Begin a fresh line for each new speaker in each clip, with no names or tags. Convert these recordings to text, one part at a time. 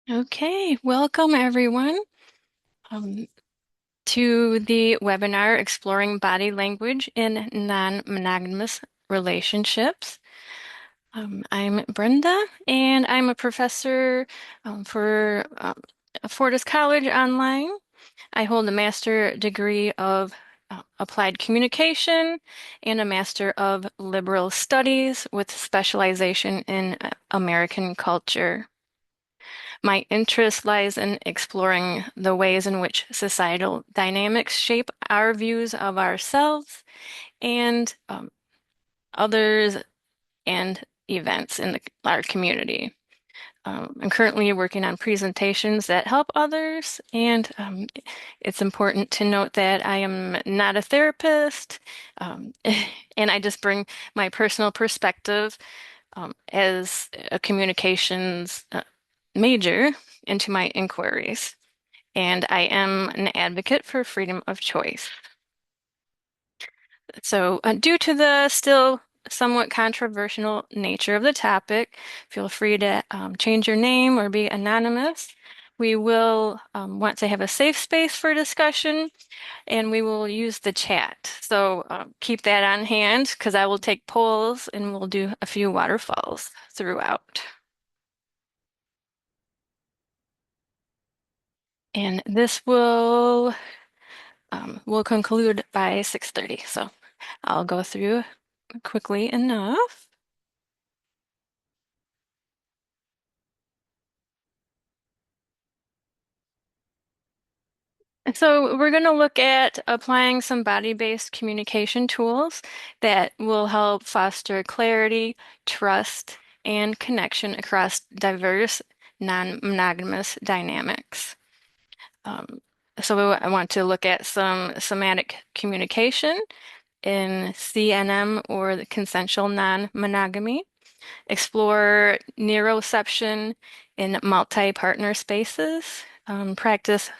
Okay, welcome everyone um, to the webinar Exploring Body Language in Non-Monogamous Relationships. I'm Brenda, and I'm a professor for Fortis College Online. I hold a master degree of Applied Communication and a Master of Liberal Studies with specialization in American culture. My interest lies in exploring the ways in which societal dynamics shape our views of ourselves and others and events in our community. I'm currently working on presentations that help others, and it's important to note that I am not a therapist, and I just bring my personal perspective as a communications major into my inquiries, and I am an advocate for freedom of choice. So, due to the still somewhat controversial nature of the topic, feel free to change your name or be anonymous. We will want to have a safe space for discussion, and we will use the chat. So, keep that on hand because I will take polls and we'll do a few waterfalls throughout. And this will conclude by 6:30. So I'll go through quickly enough. And so we're going to look at applying some body-based communication tools that will help foster clarity, trust, and connection across diverse non-monogamous dynamics. Um, so I want to look at some somatic communication in CNM or the consensual non-monogamy, explore neuroception in multi-partner spaces, practice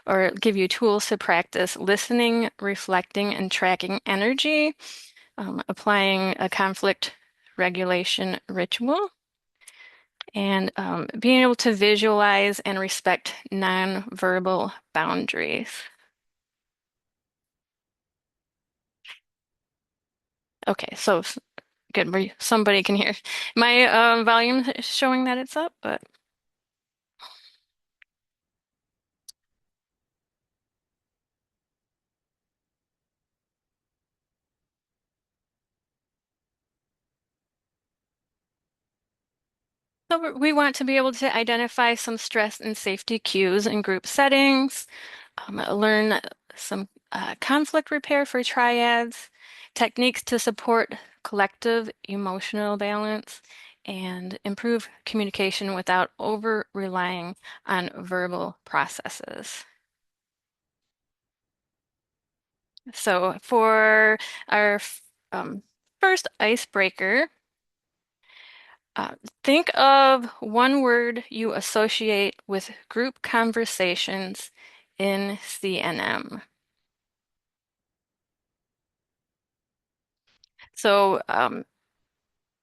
or give you tools to practice listening, reflecting, and tracking energy, applying a conflict regulation ritual, and being able to visualize and respect nonverbal boundaries. Okay, so good. Somebody can hear. My volume is showing that it's up, but so we want to be able to identify some stress and safety cues in group settings, learn some conflict repair for triads, techniques to support collective emotional balance, and improve communication without over relying on verbal processes. So for our um, first icebreaker, Uh, think of one word you associate with group conversations in CNM. So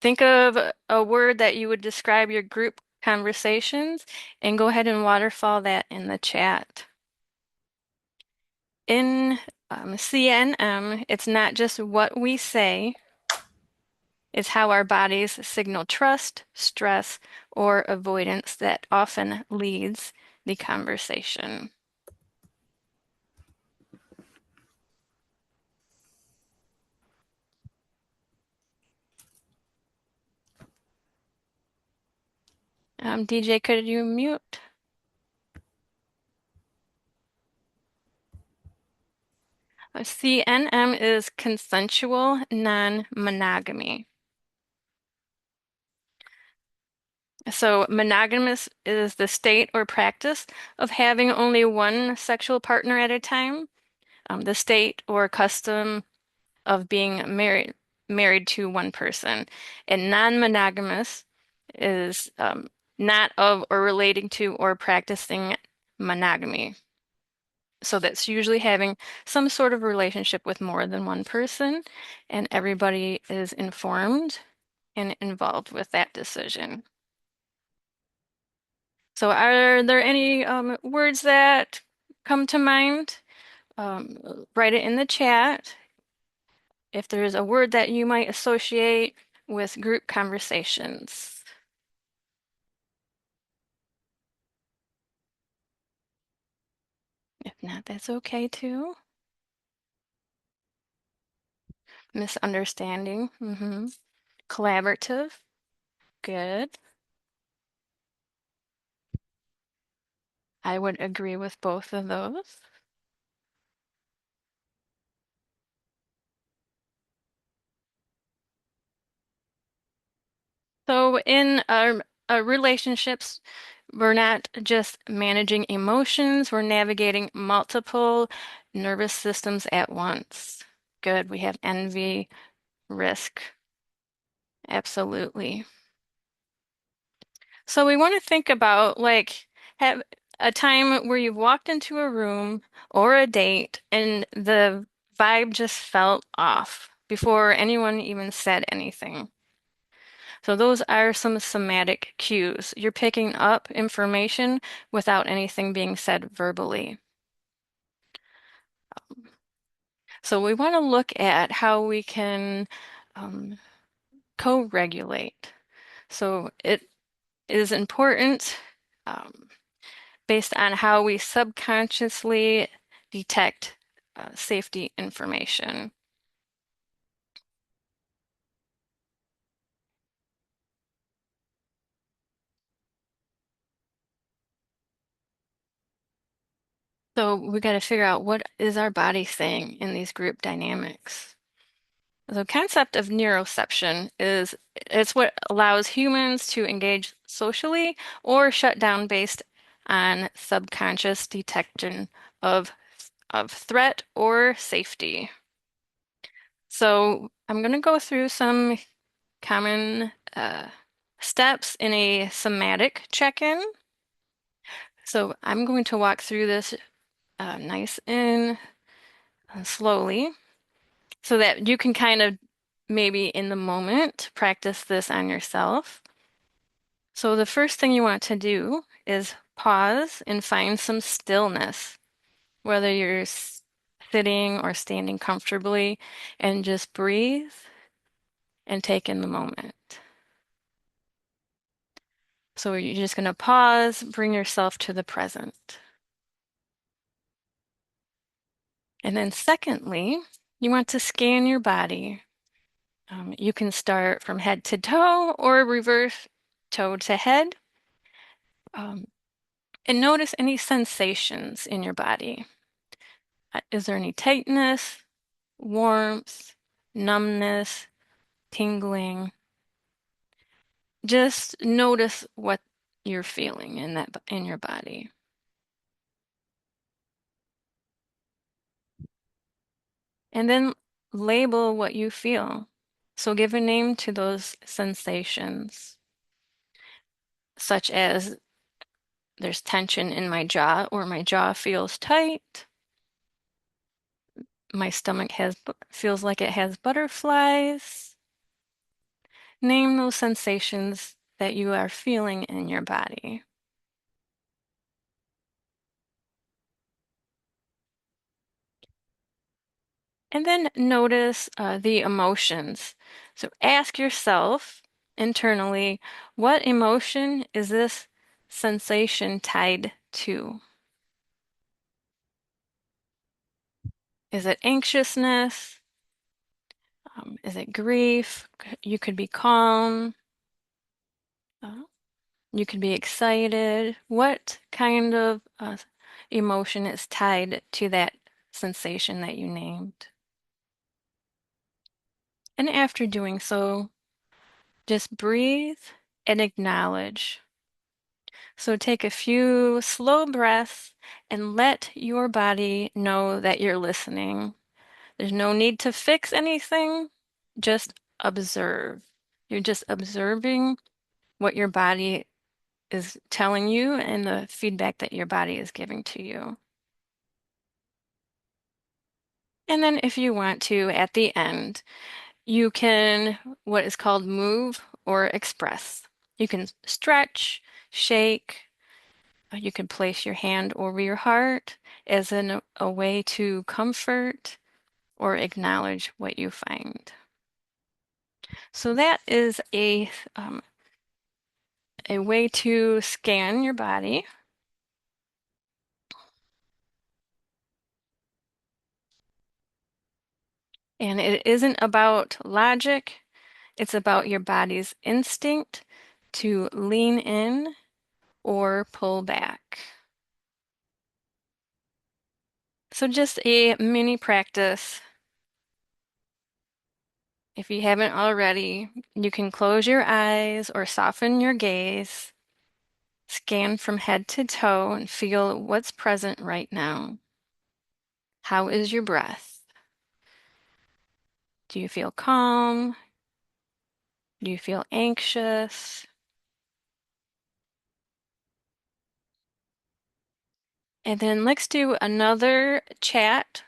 think of a word that you would describe your group conversations and go ahead and waterfall that in the chat. In CNM, it's not just what we say, it's how our bodies signal trust, stress, or avoidance that often leads the conversation. DJ, could you mute? CNM is consensual non-monogamy. So monogamous is the state or practice of having only one sexual partner at a time, the state or custom of being married to one person. And non-monogamous is not of or relating to or practicing monogamy. So that's usually having some sort of relationship with more than one person, and everybody is informed and involved with that decision. So are there any words that come to mind? Write it in the chat if there's a word that you might associate with group conversations. If not, that's okay too. Misunderstanding. Collaborative. Good. I would agree with both of those. So in our relationships, we're not just managing emotions, we're navigating multiple nervous systems at once. Good. We have envy, risk. Absolutely. So we want to think about like have a time where you've walked into a room or a date and the vibe just felt off before anyone even said anything. So those are some somatic cues. You're picking up information without anything being said verbally. So we want to look at how we can um, co-regulate. So it is important based on how we subconsciously detect safety information. So we got to figure out what is our body saying in these group dynamics. The concept of neuroception is it's what allows humans to engage socially or shut down based on subconscious detection of threat or safety. So I'm going to go through some common steps in a somatic check-in. So I'm going to walk through this nice and slowly so that you can kind of maybe in the moment practice this on yourself. So the first thing you want to do is pause and find some stillness, whether you're sitting or standing comfortably, and just breathe and take in the moment. So you're just going to pause, bring yourself to the present. And then secondly, you want to scan your body. You can start from head to toe or reverse toe to head. Um, and notice any sensations in your body. Is there any tightness, warmth, numbness, tingling? Just notice what you're feeling in your body. And then label what you feel. So give a name to those sensations, such as there's tension in my jaw or my jaw feels tight. My stomach feels like it has butterflies. Name those sensations that you are feeling in your body. And then notice the emotions. So ask yourself internally, what emotion is this sensation tied to? Is it anxiousness? Is it grief? You could be calm. Uh, you could be excited. What kind of emotion is tied to that sensation that you named? And after doing so, just breathe and acknowledge. So take a few slow breaths and let your body know that you're listening. There's no need to fix anything, just observe. You're just observing what your body is telling you and the feedback that your body is giving to you. And then if you want to, at the end, you can what is called move or express. You can stretch, shake, You can place your hand over your heart as a way to comfort or acknowledge what you find. So that is a way to scan your body. And it isn't about logic, it's about your body's instinct to lean in or pull back. So just a mini practice. If you haven't already, you can close your eyes or soften your gaze, scan from head to toe, and feel what's present right now. How is your breath? Do you feel calm? Do you feel anxious? And then let's do another chat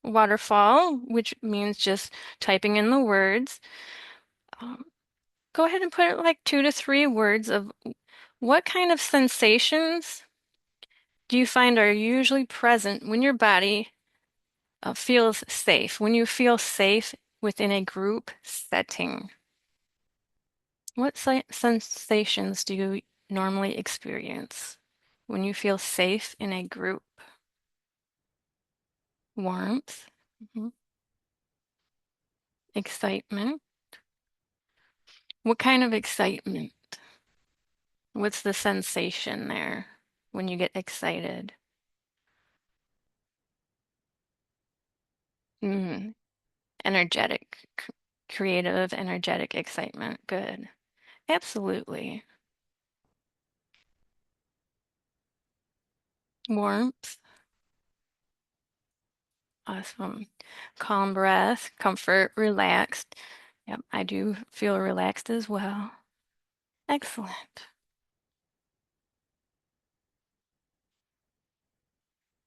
waterfall, which means just typing in the words. Um, Go ahead and put like 2 to 3 words of what kind of sensations do you find are usually present when your body feels safe, when you feel safe within a group setting. What sensations do you normally experience when you feel safe in a group? Warmth, mhm, excitement. What kind of excitement? What's the sensation there when you get excited? Mm, energetic, creative, energetic excitement. Good. Absolutely. Warmth. Awesome. Calm breath, comfort, relaxed. Yep, I do feel relaxed as well. Excellent.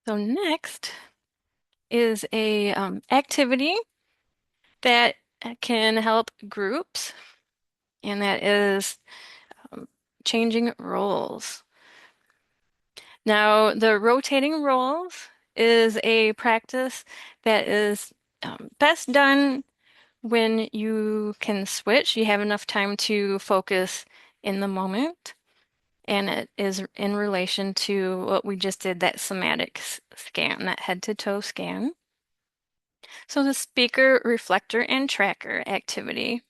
So next is a activity that can help groups, and that is um, changing roles. Now, the rotating roles is a practice that is best done when you can switch, you have enough time to focus in the moment, and it is in relation to what we just did, that somatic scan, that head to toe scan. So the speaker, reflector, and tracker activity.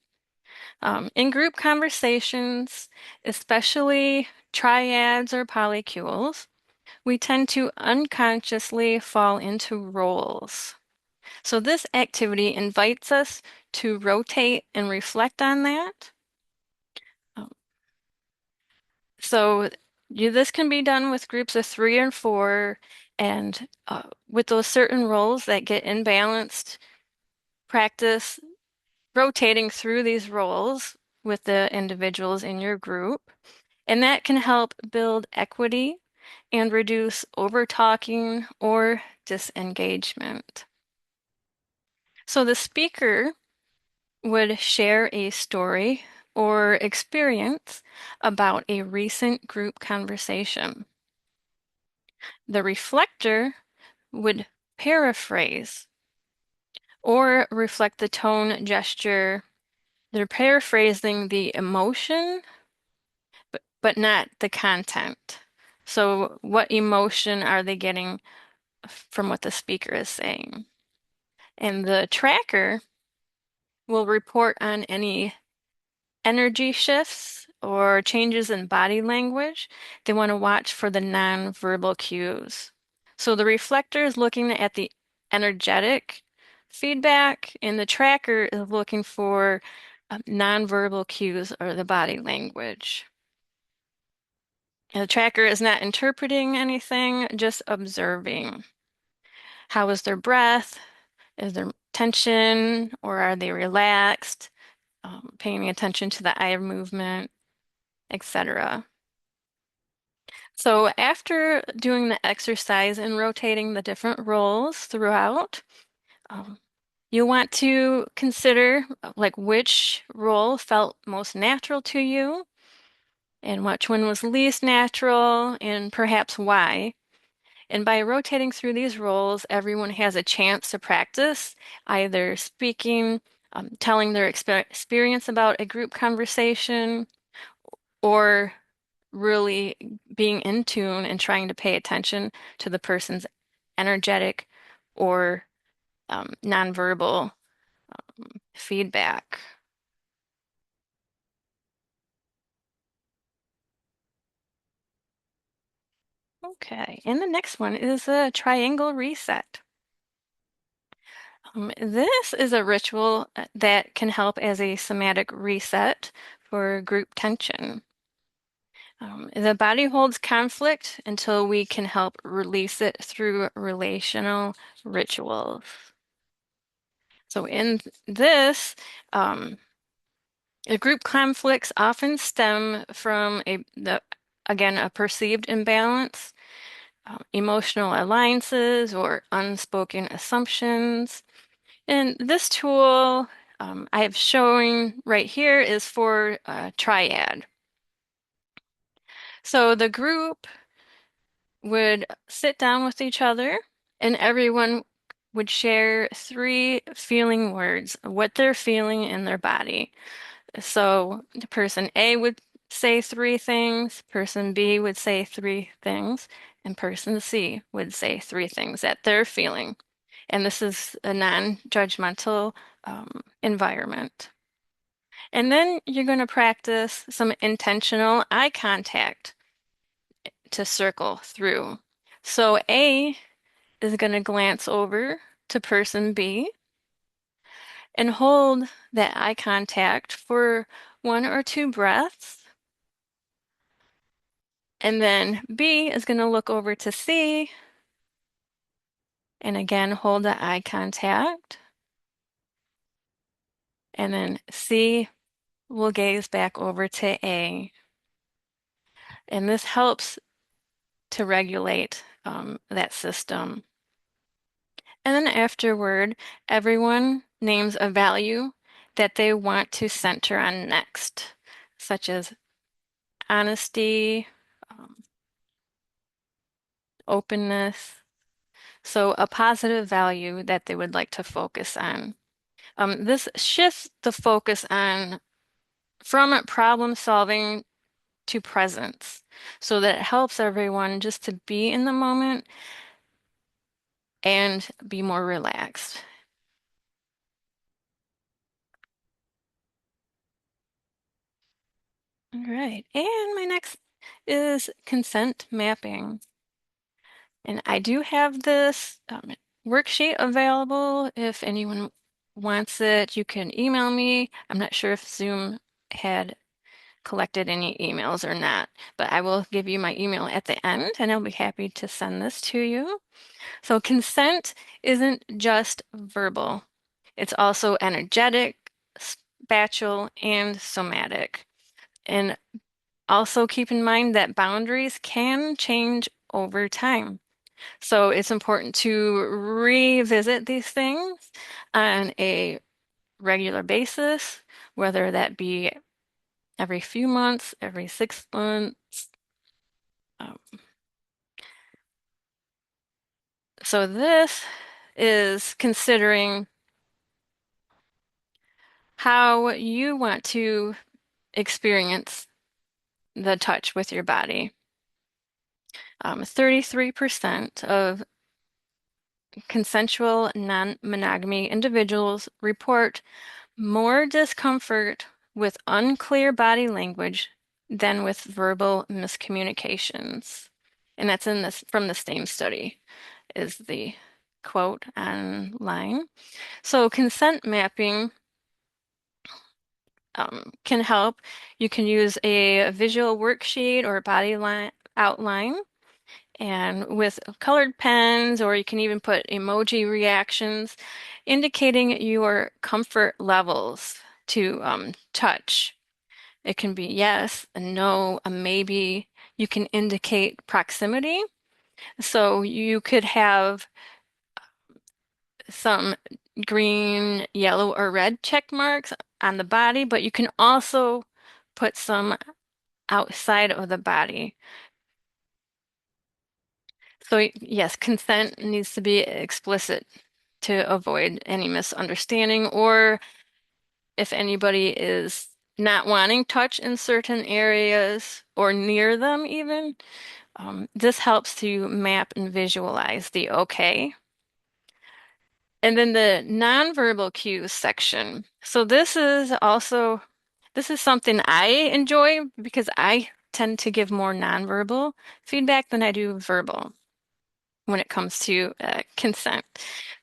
In group conversations, especially triads or polycules, we tend to unconsciously fall into roles. So this activity invites us to rotate and reflect on that. Um, So this can be done with groups of 3 and 4, and with those certain roles that get imbalanced, practice rotating through these roles with the individuals in your group, and that can help build equity and reduce over-talking or disengagement. So the speaker would share a story or experience about a recent group conversation. The reflector would paraphrase or reflect the tone, gesture. They're paraphrasing the emotion, but not the content. So, what emotion are they getting from what the speaker is saying? And the tracker will report on any energy shifts or changes in body language. They want to watch for the nonverbal cues. So the reflector is looking at the energetic feedback, and the tracker is looking for nonverbal cues or the body language. And the tracker is not interpreting anything, just observing. How is their breath? Is there tension or are they relaxed? Paying attention to the eye movement, etc. So after doing the exercise and rotating the different roles throughout, um, you want to consider like which role felt most natural to you, and which one was least natural and perhaps why. And by rotating through these roles, everyone has a chance to practice either speaking, telling their experience about a group conversation, or really being in tune and trying to pay attention to the person's energetic or nonverbal feedback. Okay, and the next one is a triangle reset. This is a ritual that can help as a somatic reset for group tension. The body holds conflict until we can help release it through relational rituals. So in this, the group conflicts often stem from again, a perceived imbalance, emotional alliances, or unspoken assumptions. And this tool I have shown right here is for triad. So the group would sit down with each other and everyone would share three feeling words, what they're feeling in their body. So the person A would say three things, person B would say three things, and person C would say three things that they're feeling. And this is a non-judgmental environment. And then you're going to practice some intentional eye contact to circle through. So A is going to glance over to person B and hold that eye contact for one or two breaths. And then B is going to look over to C and again hold the eye contact. And then C will gaze back over to A. And this helps to regulate that system. And then afterward, everyone names a value that they want to center on next, such as honesty, um, openness. So a positive value that they would like to focus on. This shifts the focus on from problem solving to presence so that it helps everyone just to be in the moment and be more relaxed. All right, and my next is consent mapping. And I do have this worksheet available if anyone wants it. You can email me. I'm not sure if Zoom had collected any emails or not, but I will give you my email at the end and I'll be happy to send this to you. So consent isn't just verbal. It's also energetic, spatial, and somatic. And also keep in mind that boundaries can change over time. So it's important to revisit these things on a regular basis, whether that be every few months, every 6 months. Um, so this is considering how you want to experience the touch with your body. 33% of consensual non-monogamy individuals report more discomfort with unclear body language than with verbal miscommunications. And that's in this from the same study, is the quote online. So consent mapping can help. You can use a visual worksheet or a body line outline and with colored pens, or you can even put emoji reactions indicating your comfort levels to touch. It can be yes, a no, a maybe. You can indicate proximity. So you could have some green, yellow, or red check marks on the body, but you can also put some outside of the body. So yes, consent needs to be explicit to avoid any misunderstanding, or if anybody is not wanting touch in certain areas or near them even, this helps to map and visualize the okay. And then the nonverbal cues section. So this is something I enjoy because I tend to give more nonverbal feedback than I do verbal when it comes to consent.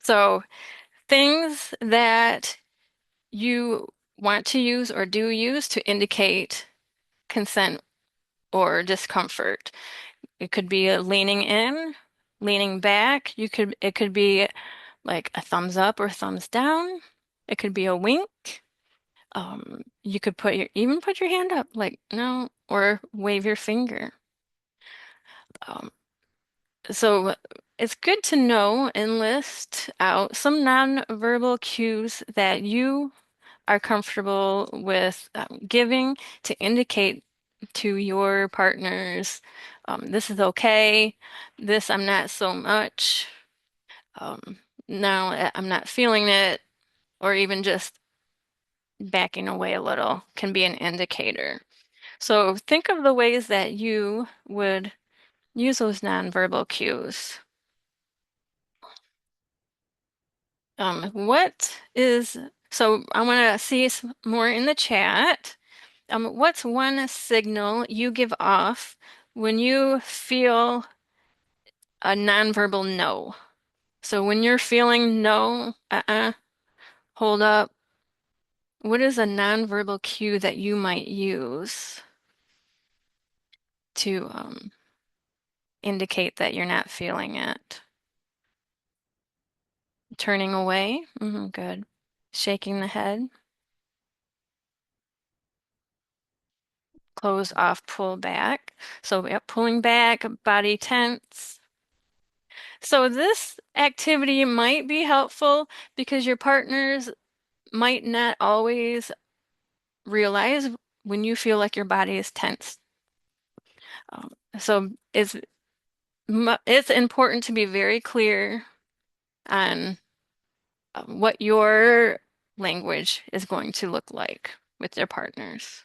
So things that you want to use or do use to indicate consent or discomfort. It could be a leaning in, leaning back. It could be like a thumbs up or thumbs down. It could be a wink. You could even put your hand up, like no, or wave your finger. Um, so it's good to know and list out some nonverbal cues that you are comfortable with giving to indicate to your partners, this is okay, this I'm not so much, um, now I'm not feeling it, or even just backing away a little can be an indicator. So think of the ways that you would use those nonverbal cues. What is, so I want to see some more in the chat. What's one signal you give off when you feel a nonverbal no? So when you're feeling no, hold up, what is a nonverbal cue that you might use to indicate that you're not feeling it? Turning away? Good. Shaking the head. Close off, pull back. So yep, pulling back, body tense. So this activity might be helpful because your partners might not always realize when you feel like your body is tense. So it's important to be very clear on what your language is going to look like with their partners.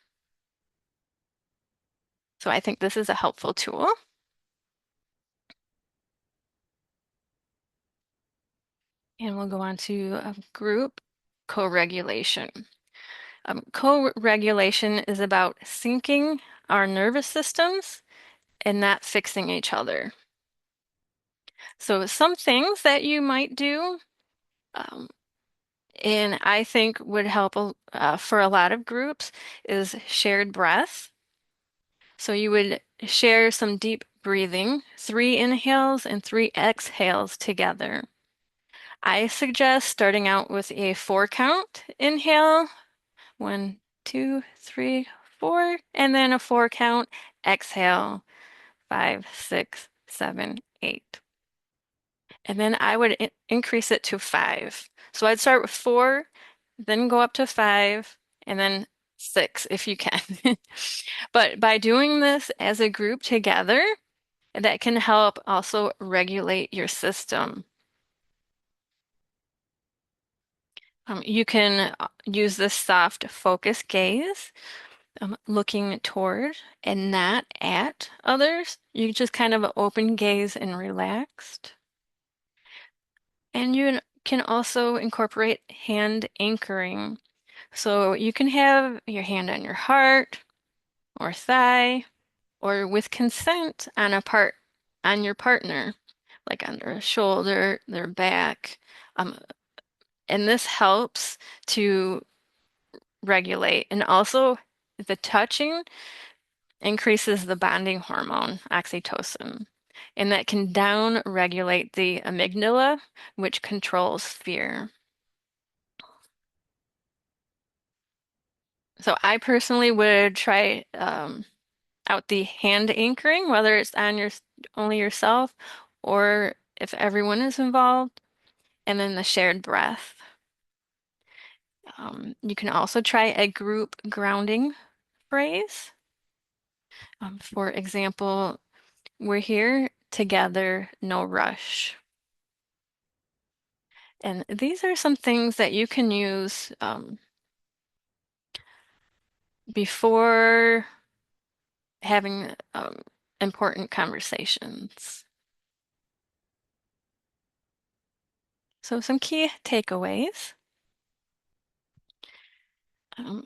So I think this is a helpful tool. And we'll go on to group co-regulation. Co-regulation is about syncing our nervous systems and not fixing each other. So some things that you might do, um, and I think would help for a lot of groups, is shared breath. So you would share some deep breathing, 3 inhales and 3 exhales together. I suggest starting out with a 4 count inhale, 1, 2, 3, 4, and then a 4 count exhale, 5, 6, 7, 8. And then I would increase it to 5. So I'd start with 4, then go up to 5, and then 6 if you can. But by doing this as a group together, that can help also regulate your system. You can use this soft focus gaze, looking toward and not at others. You just kind of open gaze and relaxed. And you can also incorporate hand anchoring. So you can have your hand on your heart or thigh, or with consent on your partner, like on their shoulder, their back. Um, and this helps to regulate. And also the touching increases the bonding hormone, oxytocin, and that can down regulate the amygdala, which controls fear. So I personally would try out the hand anchoring, whether it's on only yourself or if everyone is involved, and then the shared breath. You can also try a group grounding phrase. For example, we're here together, no rush. And these are some things that you can use before having important conversations. So some key takeaways. Um,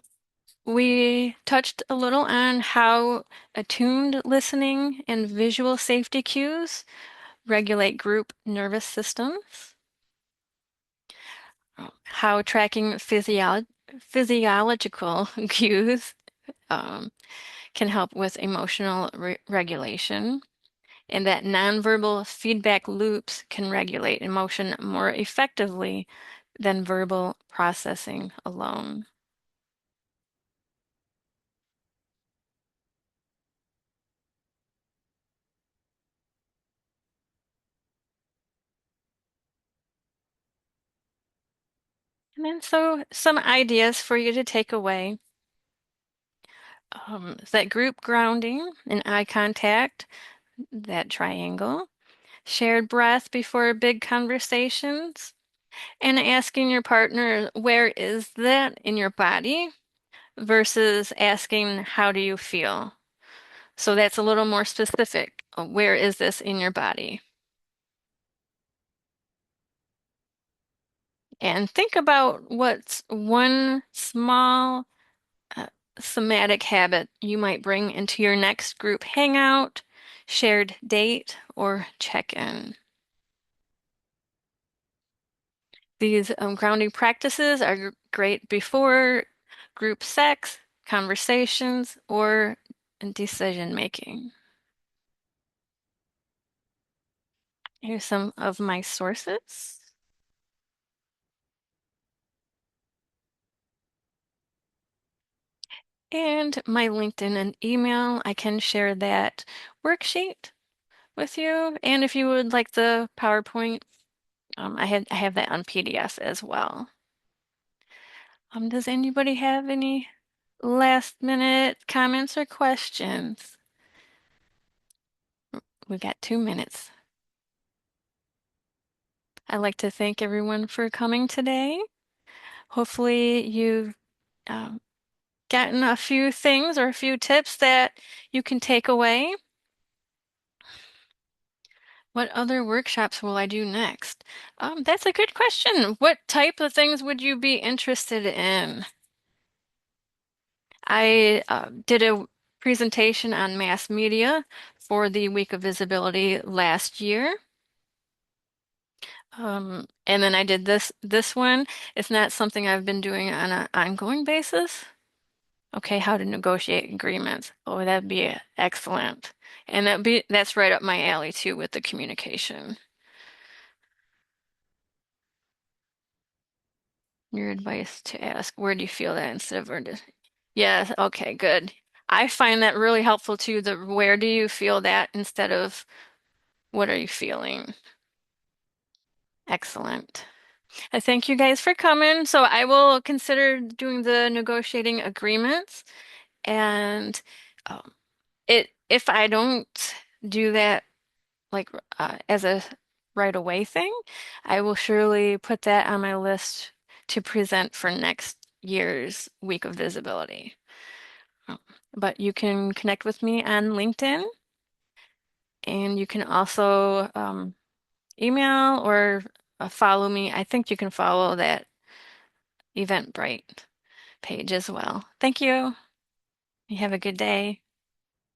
we touched a little on how attuned listening and visual safety cues regulate group nervous systems. How tracking physiological cues um, can help with emotional regulation, and that nonverbal feedback loops can regulate emotion more effectively than verbal processing alone. And then so some ideas for you to take away. That group grounding and eye contact, that triangle, shared breath before big conversations, and asking your partner, where is that in your body? Versus asking, how do you feel? So that's a little more specific. Where is this in your body? And think about what's one small uh, somatic habit you might bring into your next group hangout, shared date, or check-in. These grounding practices are great before group sex, conversations, or decision making. Here's some of my sources. And my LinkedIn and email, I can share that worksheet with you. And if you would like the PowerPoint, I have that on PDF as well. Does anybody have any last minute comments or questions? We've got 2 minutes. I'd like to thank everyone for coming today. Hopefully you've um, gotten a few things or a few tips that you can take away. What other workshops will I do next? That's a good question. What type of things would you be interested in? I did a presentation on mass media for the Week of Visibility last year. And then I did this one. It's not something I've been doing on an ongoing basis. Okay, how to negotiate agreements. Oh, that'd be excellent. And that's right up my alley too with the communication. Your advice to ask, where do you feel that instead of where to, yes, okay, good. I find that really helpful too, the where do you feel that instead of what are you feeling? Excellent. I thank you guys for coming. So I will consider doing the negotiating agreements and if I don't do that like as a right away thing, I will surely put that on my list to present for next year's Week of Visibility. Um, But you can connect with me on LinkedIn, and you can also email or follow me. I think you can follow that Eventbrite page as well. Thank you. You have a good day.